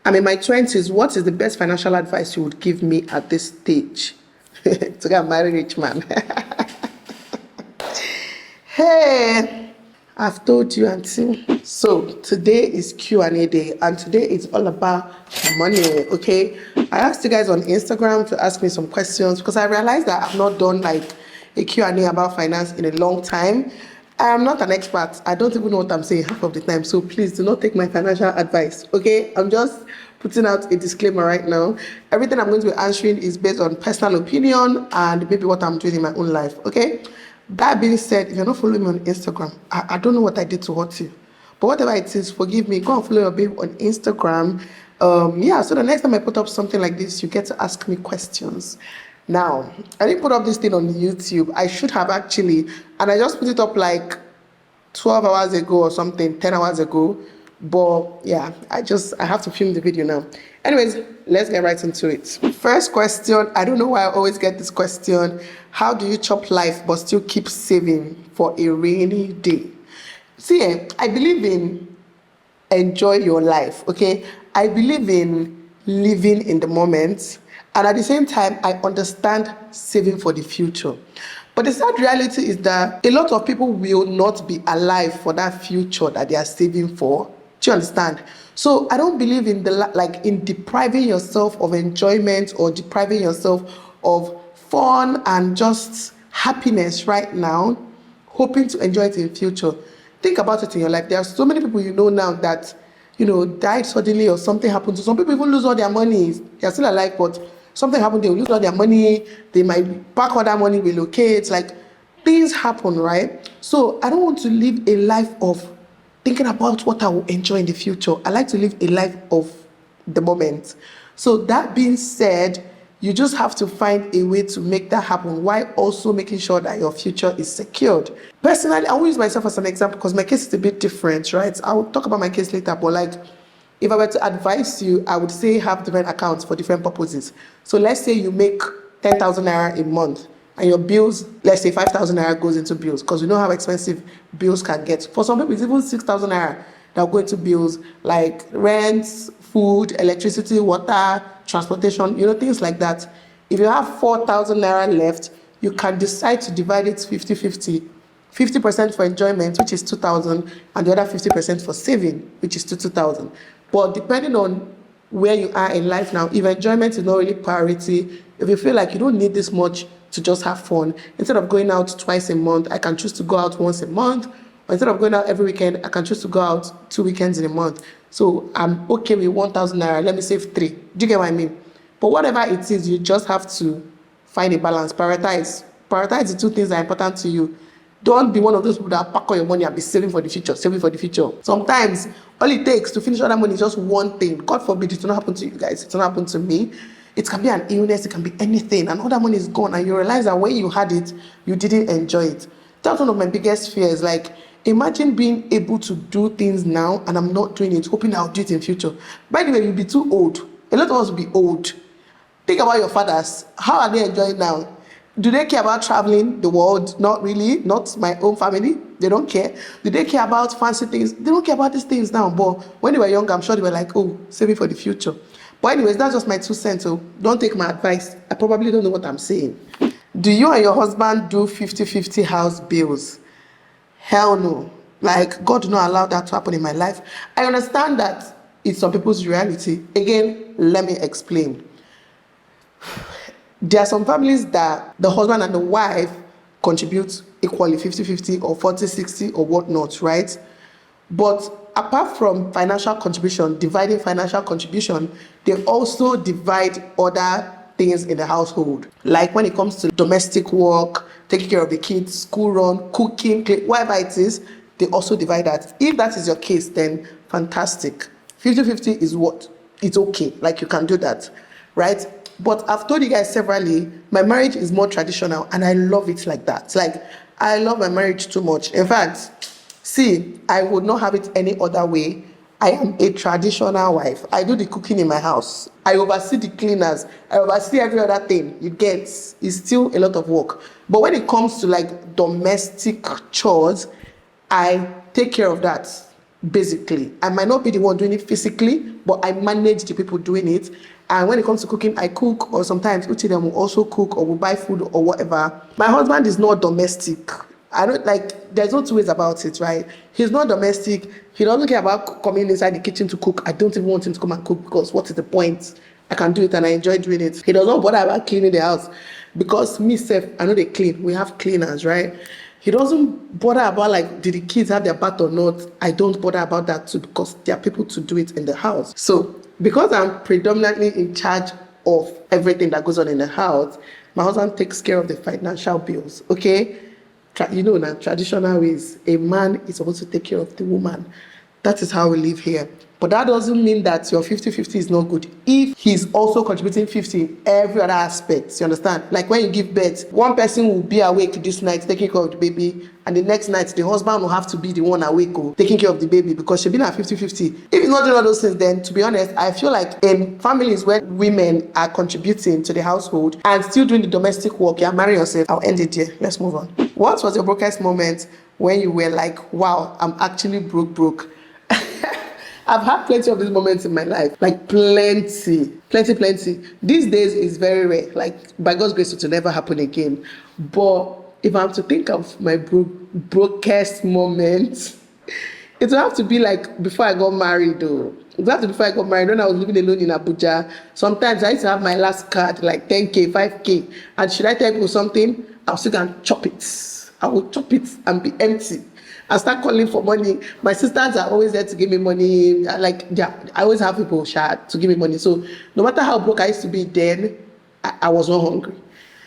I'm in my 20s. What is the best financial advice you would give me at this stage? To get married, rich man. Hey, I've told you, auntie. So today is Q&A day, and today is all about money. Okay, I asked you guys on Instagram to ask me some questions because I realized that I've not done like a Q&A about finance in a long time. I'm not an expert. I don't even know what I'm saying half of the time. So please do not take my financial advice. Okay, I'm just putting out a disclaimer right now. Everything I'm going to be answering is based on personal opinion and maybe what I'm doing in my own life. Okay. That being said, if you're not following me on Instagram, I don't know what I did to hurt you. But whatever it is, forgive me. Go and follow your babe on Instagram. Yeah, so the next time I put up something like this, you get to ask me questions. Now, I didn't put up this thing on YouTube. I should have actually, and I just put it up like 12 hours ago or something, 10 hours ago. But yeah, I have to film the video now. Anyways, let's get right into it. First question, I don't know why I always get this question. How do you chop life but still keep saving for a rainy day? See, I believe in enjoy your life, okay? I believe in living in the moment. And at the same time, I understand saving for the future. But the sad reality is that a lot of people will not be alive for that future that they are saving for. Do you understand? So I don't believe in in depriving yourself of enjoyment or depriving yourself of fun and just happiness right now, hoping to enjoy it in future. Think about it in your life. There are so many people you know now that, died suddenly or something happened to some people, even lose all their money. They are still alive, but something happened, they will lose all their money. They might pack all that money, relocate. Like, things happen, right? So I don't want to live a life of thinking about what I will enjoy in the future. I like to live a life of the moment. So that being said, you just have to find a way to make that happen while also making sure that your future is secured. Personally, I will use myself as an example because my case is a bit different, right? I'll talk about my case later, but like, if I were to advise you, I would say have different accounts for different purposes. So let's say you make 10,000 naira a month and your bills, let's say 5,000 naira goes into bills, because you know how expensive bills can get. For some people, it's even 6,000 naira that go into bills like rent, food, electricity, water, transportation, things like that. If you have 4,000 naira left, you can decide to divide it 50-50. 50% for enjoyment, which is 2,000, and the other 50% for saving, which is 2,000. But depending on where you are in life now, if enjoyment is not really priority, if you feel like you don't need this much to just have fun, instead of going out twice a month, I can choose to go out once a month. Or instead of going out every weekend, I can choose to go out 2 weekends in a month. So I'm okay with 1,000 naira. Let me save 3. Do you get what I mean? But whatever it is, you just have to find a balance. Prioritize the 2 things that are important to you. Don't be one of those people that pack all your money and be saving for the future, saving for the future. Sometimes, all it takes to finish all that money is just one thing. God forbid it will not happen to you guys. It will not happen to me. It can be an illness. It can be anything. And all that money is gone. And you realize that when you had it, you didn't enjoy it. That's one of my biggest fears. Like, imagine being able to do things now and I'm not doing it, hoping I'll do it in future. By the way, you'll be too old. A lot of us will be old. Think about your fathers. How are they enjoying now? Do they care about traveling the world? Not really. Not my own family. They don't care. Do they care about fancy things? They don't care about these things now. But when they were young, I'm sure they were like, oh, saving for the future. But anyways, that's just my 2 cents. So don't take my advice. I probably don't know what I'm saying. Do you and your husband do 50-50 house bills? Hell no. Like, God did not allow that to happen in my life. I understand that it's some people's reality. Again, let me explain. There are some families that the husband and the wife contribute equally, 50-50 or 40-60 or whatnot, right? But apart from financial contribution, dividing financial contribution, they also divide other things in the household. Like when it comes to domestic work, taking care of the kids, school run, cooking, whatever it is, they also divide that. If that is your case, then fantastic. 50-50 is what? It's okay. Like, you can do that, right? But I've told you guys severally, my marriage is more traditional and I love it like that. Like, I love my marriage too much. In fact, see, I would not have it any other way. I am a traditional wife. I do the cooking in my house. I oversee the cleaners. I oversee every other thing. You get, it's still a lot of work. But when it comes to like domestic chores, I take care of that. basically. I might not be the one doing it physically, but I manage the people doing it. And when it comes to cooking, I cook, or sometimes Uchi them will also cook, or will buy food or whatever. My husband is not domestic. I don't like, there's no two ways about it, right? He's not domestic. He doesn't care about coming inside the kitchen to cook. I don't even want him to come and cook, because what is the point? I can do it and I enjoy doing it. He does not bother about cleaning the house, because me self, I know they clean. We have cleaners, right? He doesn't bother about like, did the kids have their bath or not? I don't bother about that too, because there are people to do it in the house. So because I'm predominantly in charge of everything that goes on in the house, my husband takes care of the financial bills, okay? You know, now traditional ways, a man is supposed to take care of the woman. That is how we live here. But that doesn't mean that your 50-50 is not good if he's also contributing 50 in every other aspect. You understand? Like when you give birth, one person will be awake this night taking care of the baby, and the next night the husband will have to be the one awake taking care of the baby, because she's been at 50-50. If it's not doing all those things, then to be honest, I feel like in families where women are contributing to the household and still doing the domestic work, you're marrying yourself. I'll end it here. Let's move on. What was your brokest moment when you were like, wow, I'm actually broke? I've had plenty of these moments in my life, like plenty. These days is very rare, like by God's grace it will never happen again. But if I'm to think of my brokest moment, it will have to be like before I got married though. It will have to be before I got married, when I was living alone in Abuja. Sometimes I used to have my last card, like 10K, 5K. And should I tell people something? I'll sit and chop it. I will chop it and be empty. I start calling for money. My sisters are always there to give me money. I always have people to give me money. So no matter how broke I used to be then, I was not hungry.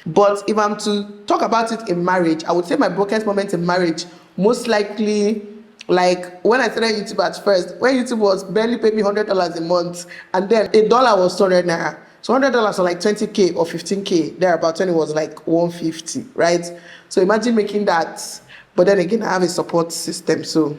But if I'm to talk about it in marriage, I would say my brokest moment in marriage, most likely, like when I started YouTube at first, when YouTube was barely paying me $100 a month, and then $1 was 200 naira. So $100 was like 20K or 15K, thereabout, when it was like 150, right? So imagine making that. But then again, I have a support system, so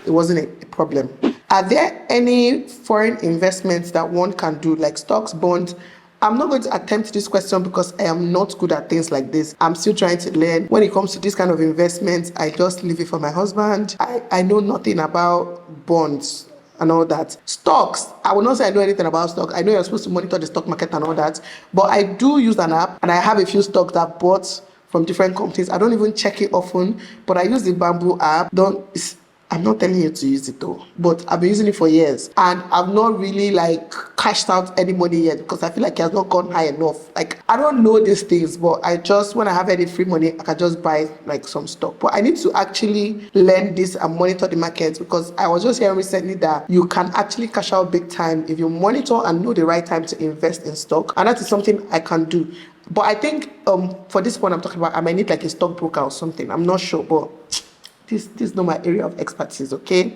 it wasn't a problem. Are there any foreign investments that one can do, like stocks, bonds? I'm not going to attempt this question because I am not good at things like this. I'm still trying to learn. When it comes to this kind of investments, I just leave it for my husband. I know nothing about bonds and all that. Stocks, I will not say I know anything about stock. I know you're supposed to monitor the stock market and all that, but I do use an app, and I have a few stocks that I bought from different companies. I don't even check it often, but I use the Bamboo app. I'm not telling you to use it though, but I've been using it for years, and I've not really like cashed out any money yet, because I feel like it has not gone high enough. Like, I don't know these things, but when I have any free money, I can just buy like some stock. But I need to actually learn this and monitor the market, because I was just hearing recently that you can actually cash out big time if you monitor and know the right time to invest in stock, and that is something I can do. But I think for this one I'm talking about, I might need like a stockbroker or something. I'm not sure, but this is not my area of expertise, okay?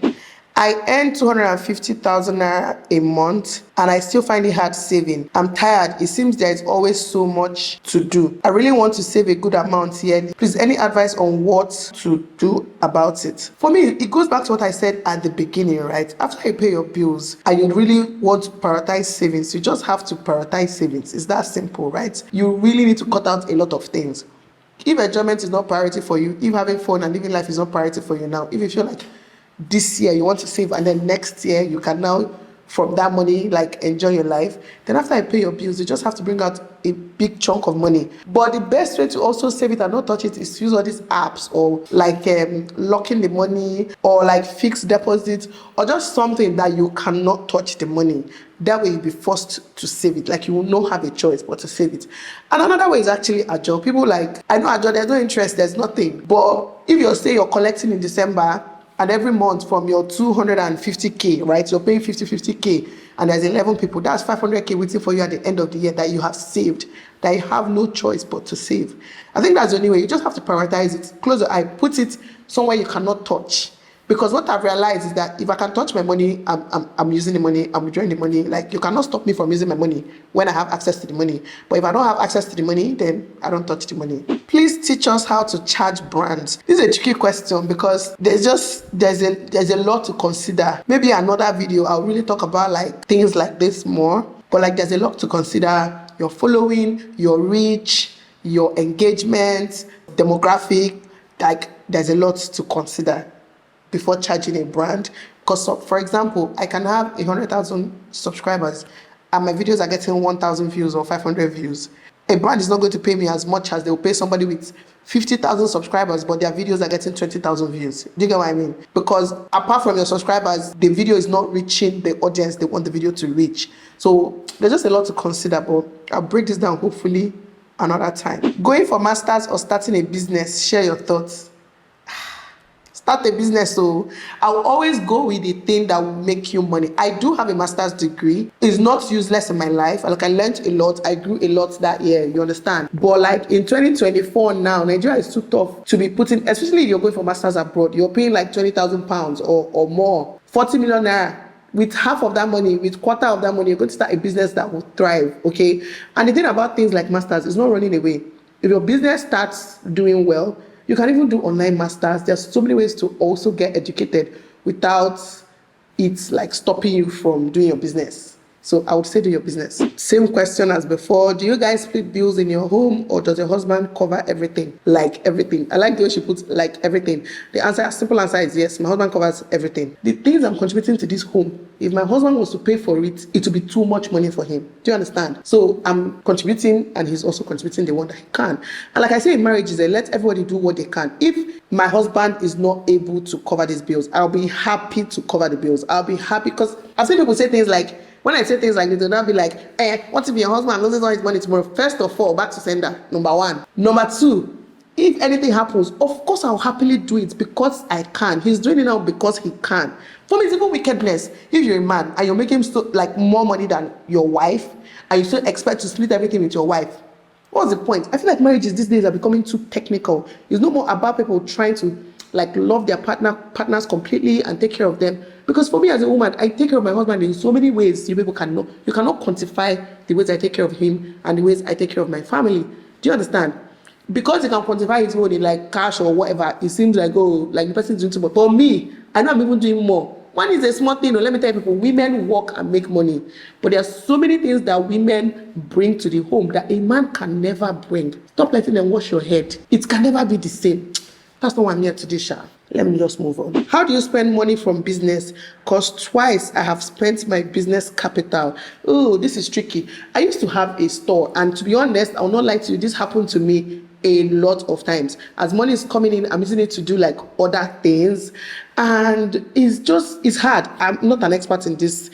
I earn 250,000 naira a month, and I still find it hard saving. I'm tired. It seems there is always so much to do. I really want to save a good amount here. Please, any advice on what to do about it? For me, it goes back to what I said at the beginning, right? After you pay your bills and you really want to prioritize savings, you just have to prioritize savings. It's that simple, right? You really need to cut out a lot of things. If enjoyment is not priority for you, if having fun and living life is not priority for you now, if you feel like this year you want to save and then next year you can now from that money like enjoy your life, then after I pay your bills, you just have to bring out a big chunk of money. But the best way to also save it and not touch it is to use all these apps, or like locking the money, or like fixed deposit, or just something that you cannot touch the money. That way you'll be forced to save it. Like, you will not have a choice but to save it. And another way is actually Ajo. People like, I know Ajo, there's no interest, there's nothing. But if you're collecting in December, and every month from your 250K, right, you're paying 50K, and there's 11 people, that's 500K waiting for you at the end of the year that you have saved, that you have no choice but to save. I think that's the only way. You just have to prioritize it. Close your eye, put it somewhere you cannot touch. Because what I've realized is that if I can touch my money, I'm using the money, I'm withdrawing the money. Like, you cannot stop me from using my money when I have access to the money. But if I don't have access to the money, then I don't touch the money. Please teach us how to charge brands. This is a tricky question, because there's a lot to consider. Maybe another video, I'll really talk about like things like this more. But like, there's a lot to consider. Your following, your reach, your engagement, demographic. Like, there's a lot to consider before charging a brand, Because, for example, I can have 100,000 subscribers and my videos are getting 1,000 views or 500 views. A brand is not going to pay me as much as they will pay somebody with 50,000 subscribers, but their videos are getting 20,000 views. Do you get what I mean? Because apart from your subscribers, the video is not reaching the audience they want the video to reach. So there's just a lot to consider, but I'll break this down hopefully another time. Going for masters or starting a business, share your thoughts. Start a business, so I'll always go with the thing that will make you money. I do have a master's degree. It's not useless in my life. Like, I learned a lot. I grew a lot that year, you understand? But like in 2024 now, Nigeria is too tough to be putting, especially if you're going for masters abroad, you're paying like 20,000 pounds or more, 40 million naira. With half of that money, with quarter of that money, you're going to start a business that will thrive, okay? And the thing about things like masters is not running away. If your business starts doing well, you can even do online masters. There's so many ways to also get educated without it like stopping you from doing your business. So I would say do your business. Same question as before. Do you guys split bills in your home, or does your husband cover everything? Like everything. I like the way she puts like everything. The answer, simple answer is yes. My husband covers everything. The things I'm contributing to this home, if my husband was to pay for it, it would be too much money for him. Do you understand? So I'm contributing and he's also contributing the one that he can. And like I say in marriages, let everybody do what they can. If my husband is not able to cover these bills, I'll be happy to cover the bills. I'll be happy, because I've seen people say things like, when I say things like this, they'll not be like, what if your husband loses all his money tomorrow? First of all, back to sender, number one. Number two, if anything happens, of course I'll happily do it because I can. He's doing it now because he can. For me, it's even wickedness. If you're a man and you're making like more money than your wife, and you still expect to split everything with your wife, what's the point? I feel like marriages these days are becoming too technical. It's no more about people trying to like love their partners completely and take care of them. Because for me as a woman, I take care of my husband in so many ways. You cannot quantify the ways I take care of him and the ways I take care of my family. Do you understand? Because you can quantify his money like cash or whatever, it seems like, oh, like the person is doing too much. For me, I know I'm even doing more. One is a small thing. Let me tell people, women work and make money. But there are so many things that women bring to the home that a man can never bring. Stop letting them wash your head. It can never be the same. That's not what I'm here to do, Sha. Let me just move on. How do you spend money from business? Because twice I have spent my business capital. Oh, this is tricky. I used to have a store, and to be honest, I will not lie to you, this happened to me a lot of times. As money is coming in, I'm using it to do like other things, and it's hard. I'm not an expert in this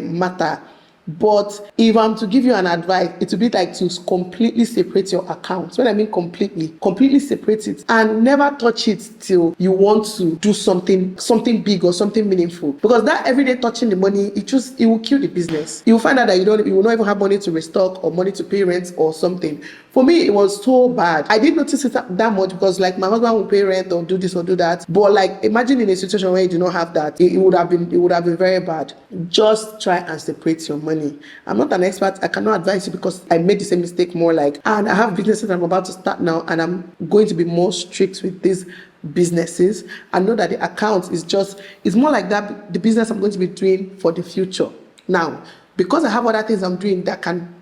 matter. But if I'm to give you an advice, it would be like to completely separate your accounts. When I mean completely separate it and never touch it till you want to do something big or something meaningful. Because that everyday touching the money, it will kill the business. You will find out that you will not even have money to restock or money to pay rent or something. For me, it was so bad. I didn't notice it that much because like my husband would pay rent or do this or do that. But like imagine in a situation where you do not have that, it would have been very bad. Just try and separate your money. I'm not an expert. I cannot advise you because I made the same mistake more like, and I have businesses I'm about to start now, and I'm going to be more strict with these businesses. I know that the account it's more like that, the business I'm going to be doing for the future. Now, because I have other things I'm doing that can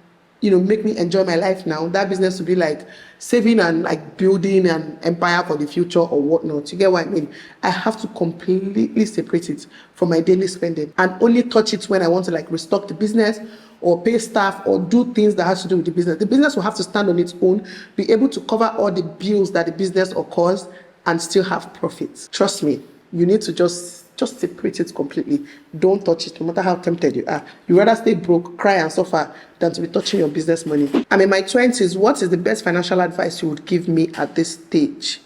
make me enjoy my life now, that business will be like saving and like building an empire for the future or whatnot. You get what I mean? I have to completely separate it from my daily spending and only touch it when I want to like restock the business or pay staff or do things that has to do with the business. The business will have to stand on its own, be able to cover all the bills that the business occurs and still have profits. Trust me, you need to just separate it completely. Don't touch it, no matter how tempted you are. You rather stay broke, cry and suffer than to be touching your business money. I'm in my 20s. What is the best financial advice you would give me at this stage?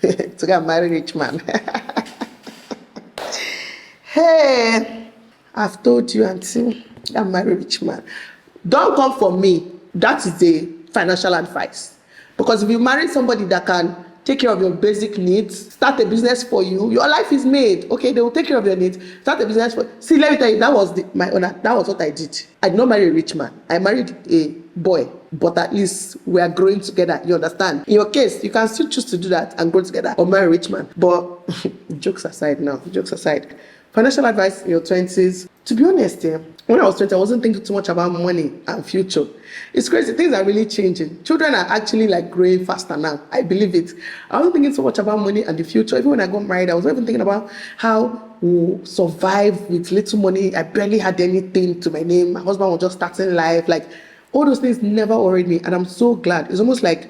To get married rich man. Hey, I've told you, auntie, I'm married rich man. Don't come for me. That is the financial advice. Because if you marry somebody that can take care of your basic needs, start a business for you, your life is made. Okay, they will take care of your needs, start a business for you. See, let me tell you, that was what I did. I did not marry a rich man. I married a boy, but at least we are growing together. You understand? In your case, you can still choose to do that and grow together or marry a rich man. But jokes aside, financial advice in your 20s. To be honest, when I was 20, I wasn't thinking too much about money and future. It's crazy. Things are really changing. Children are actually like growing faster now. I believe it. I wasn't thinking so much about money and the future. Even when I got married, I was not even thinking about how will survive with little money. I barely had anything to my name. My husband was just starting life. Like, all those things never worried me. And I'm so glad. It's almost like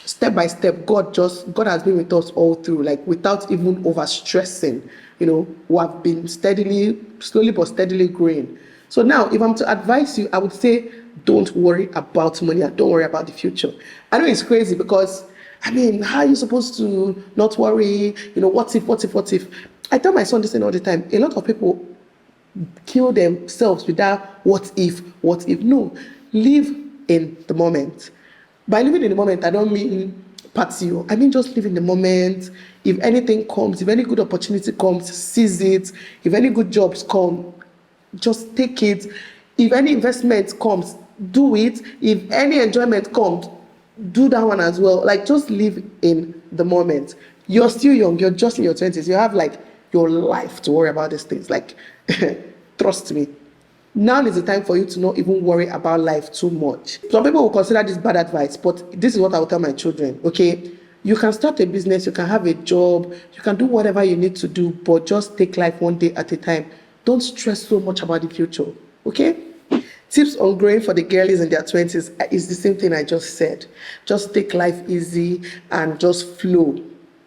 step by step, God has been with us all through, like without even overstressing. We have been slowly but steadily growing. So now, if I'm to advise you, I would say don't worry about money and don't worry about the future. I know it's crazy because, how are you supposed to not worry? What if? I tell my son this thing all the time. A lot of people kill themselves with that what if. No, live in the moment. By living in the moment, I don't mean party. I mean just live in the moment. If anything comes, if any good opportunity comes, seize it. If any good jobs come, just take it. If any investment comes, do it. If any enjoyment comes, do that one as well. Like, just live in the moment. You're still young. You're just in your 20s. You have like your life to worry about these things. Like, trust me. Now is the time for you to not even worry about life too much. Some people will consider this bad advice, but this is what I will tell my children, okay? You can start a business, you can have a job, you can do whatever you need to do, but just take life one day at a time. Don't stress so much about the future, okay? Tips on growing for the girlies in their 20s is the same thing I just said. Just take life easy and just flow.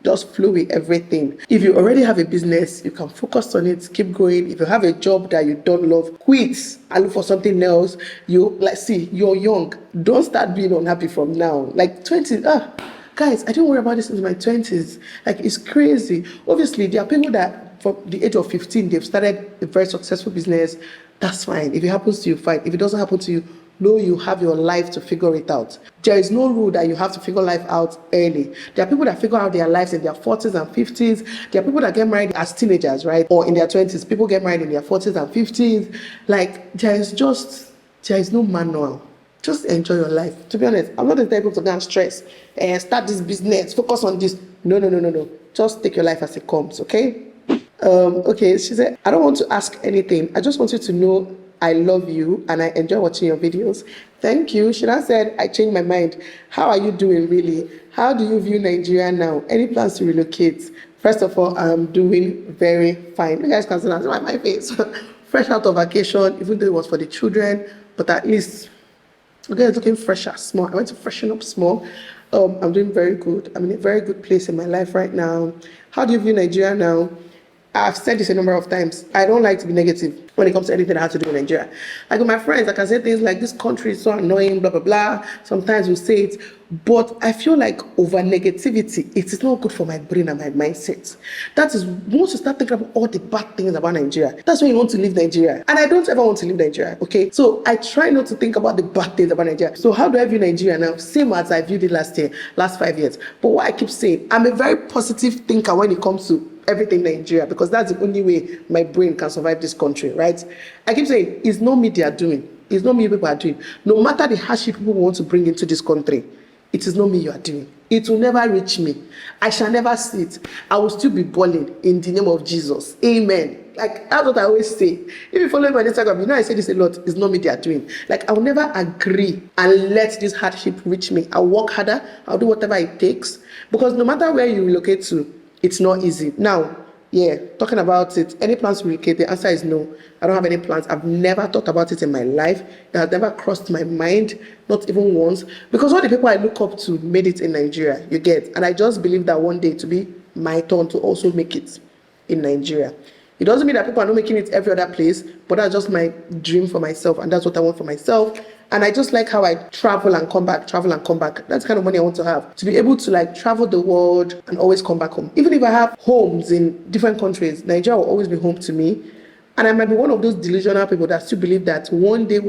Just flow with everything. If you already have a business, you can focus on it, keep going. If you have a job that you don't love, quit and look for something else. You're young. Don't start being unhappy from now. Like 20, guys, I didn't worry about this in my 20s. Like, it's crazy. Obviously, there are people that from the age of 15, they've started a very successful business. That's fine. If it happens to you, fine. If it doesn't happen to you, no, you have your life to figure it out. There is no rule that you have to figure life out early. There are people that figure out their lives in their 40s and 50s. There are people that get married as teenagers, right? Or in their 20s. People get married in their 40s and 50s. Like, there is no manual. Just enjoy your life. To be honest, I'm not the type of to go and stress and start this business, focus on this. No. Just take your life as it comes, okay? Okay, she said, I don't want to ask anything. I just want you to know I love you and I enjoy watching your videos. Thank you. Shina said, I changed my mind. How are you doing, really? How do you view Nigeria now? Any plans to relocate? First of all, I'm doing very fine. You guys can see that on my face. Fresh out of vacation, even though it was for the children, but at least, okay, it's looking fresher, small. I went to freshen up small. I'm doing very good. I'm in a very good place in my life right now. How do you view Nigeria now? I've said this a number of times. I don't like to be negative when it comes to anything that has to do with Nigeria. Like with my friends, I can say things like, this country is so annoying, blah, blah, blah. Sometimes we say it. But I feel like over negativity, it is not good for my brain and my mindset. That is, once you start thinking about all the bad things about Nigeria, that's when you want to leave Nigeria. And I don't ever want to leave Nigeria, okay? So I try not to think about the bad things about Nigeria. So how do I view Nigeria now? Same as I viewed it last 5 years. But what I keep saying, I'm a very positive thinker when it comes to everything Nigeria, because that's the only way my brain can survive this country, right? I keep saying, it's not me they are doing. It's not me people are doing. No matter the hardship people want to bring into this country, it is not me you are doing. It will never reach me. I shall never see it. I will still be balling in the name of Jesus. Amen. Like, that's what I always say. If you follow me on Instagram, you know I say this a lot. It's not me they are doing. Like, I will never agree and let this hardship reach me. I'll work harder. I'll do whatever it takes. Because no matter where you relocate to, it's not easy. Now, talking about it, any plans to relocate? The answer is no. I don't have any plans. I've never thought about it in my life. It has never crossed my mind, not even once. Because all the people I look up to made it in Nigeria, you get. And I just believe that one day to be my turn to also make it in Nigeria. It doesn't mean that people are not making it every other place, but that's just my dream for myself, and that's what I want for myself. And I just like how I travel and come back. That's the kind of money I want to have. To be able to like travel the world and always come back home. Even if I have homes in different countries, Nigeria will always be home to me. And I might be one of those delusional people that still believe that one day,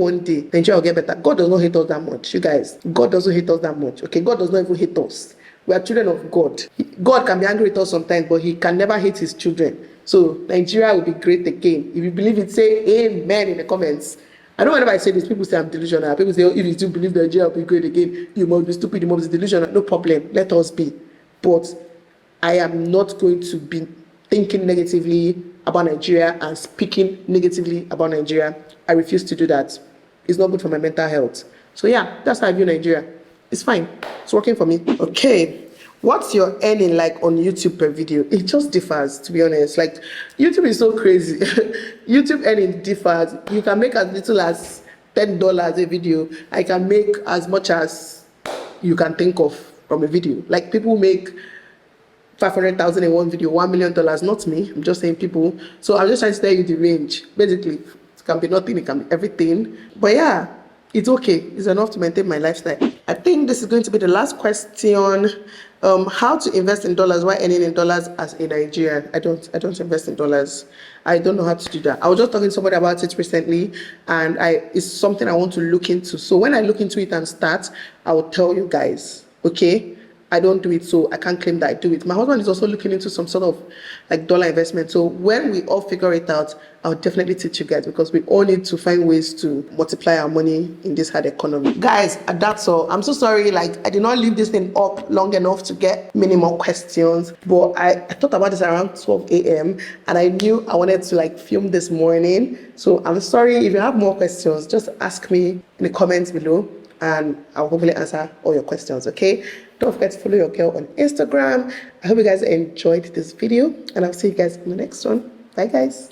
Nigeria will get better. God does not hate us that much, you guys. God doesn't hate us that much, okay? God does not even hate us. We are children of God. God can be angry with us sometimes, but he can never hate his children. So Nigeria will be great again. If you believe it, say amen in the comments. I know whenever I say this, people say I'm delusional. People say, oh, if you still believe Nigeria will be great again, you must be stupid, you must be delusional. No problem, let us be. But I am not going to be thinking negatively about Nigeria and speaking negatively about Nigeria. I refuse to do that. It's not good for my mental health. So yeah, that's how I view Nigeria. It's fine. It's working for me. Okay. What's your earning like on YouTube per video? It just differs, to be honest. Like, YouTube is so crazy. YouTube earning differs. You can make as little as $10 a video. I can make as much as you can think of from a video. Like, people make 500,000 in one video, $1 million. Not me. I'm just saying people. So I'm just trying to tell you the range. Basically, it can be nothing, it can be everything. But yeah, it's okay. It's enough to maintain my lifestyle. I think this is going to be the last question. How to invest in dollars while earning in dollars as a Nigerian? I don't invest in dollars. I don't know how to do that. I was just talking to somebody about it recently, and it's something I want to look into. So when I look into it and start, I will tell you guys. Okay. I don't do it, so I can't claim that I do it. My husband is also looking into some sort of like dollar investment. So when we all figure it out, I'll definitely teach you guys, because we all need to find ways to multiply our money in this hard economy. Guys, that's all. I'm so sorry. Like, I did not leave this thing up long enough to get many more questions, but I thought about this around 12 a.m. and I knew I wanted to like film this morning. So I'm sorry. If you have more questions, just ask me in the comments below, and I'll hopefully answer all your questions, okay? Don't forget to follow your girl on Instagram. I hope you guys enjoyed this video, and I'll see you guys in the next one. Bye, guys.